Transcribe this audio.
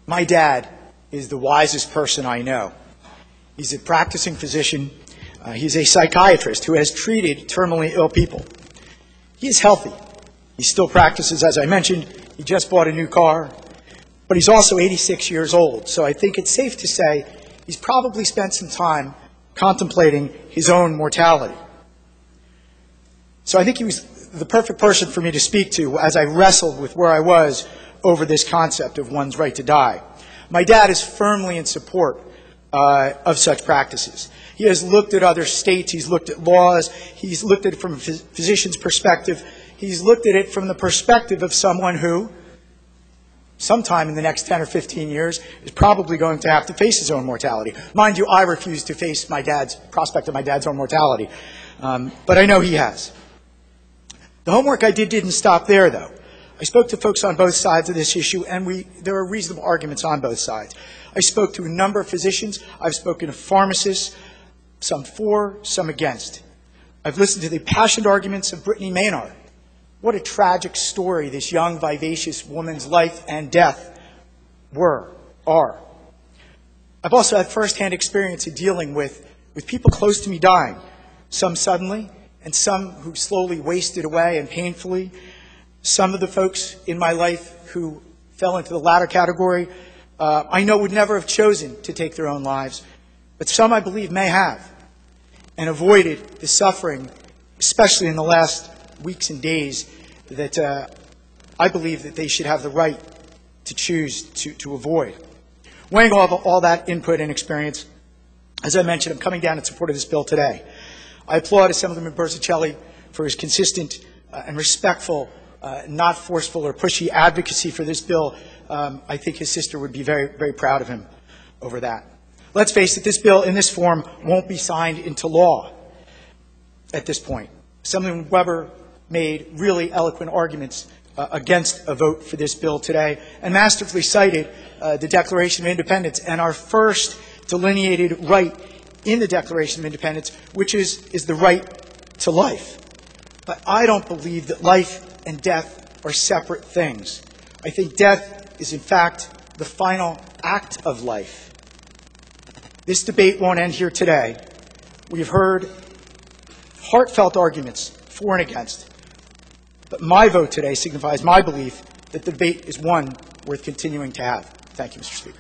My dad is the wisest person I know. He's a practicing physician. He's a psychiatrist who has treated terminally ill people. He is healthy. He still practices, as I mentioned. He just bought a new car. But he's also 86 years old, so I think it's safe to say he's probably spent some time contemplating his own mortality. So I think he was the perfect person for me to speak to as I wrestled with where I was over this concept of one's right to die. My dad is firmly in support of such practices. He has looked at other states, he's looked at laws, he's looked at it from a physician's perspective, he's looked at it from the perspective of someone who, sometime in the next 10 or 15 years, is probably going to have to face his own mortality. Mind you, I refuse to face prospect of my dad's own mortality, but I know he has. The homework I did didn't stop there, though. I spoke to folks on both sides of this issue, and there are reasonable arguments on both sides. I spoke to a number of physicians. I've spoken to pharmacists, some for, some against. I've listened to the passionate arguments of Brittany Maynard. What a tragic story this young, vivacious woman's life and death are. I've also had firsthand experience in dealing with people close to me dying, some suddenly, and some who slowly wasted away and painfully. Some of the folks in my life who fell into the latter category, I know would never have chosen to take their own lives, but some I believe may have, and avoided the suffering, especially in the last weeks and days, that I believe that they should have the right to choose to avoid. Weighing all that input and experience, as I mentioned, I'm coming down in support of this bill today. I applaud Assemblyman Bersicelli for his consistent and respectful, not forceful or pushy advocacy for this bill. I think his sister would be very, very proud of him over that. Let's face it, this bill in this form won't be signed into law at this point. Assemblyman Weber made really eloquent arguments against a vote for this bill today and masterfully cited the Declaration of Independence and our first delineated right in the Declaration of Independence, which is the right to life. But I don't believe that life and death are separate things. I think death is, in fact, the final act of life. This debate won't end here today. We've heard heartfelt arguments for and against. But my vote today signifies my belief that the debate is one worth continuing to have. Thank you, Mr. Speaker.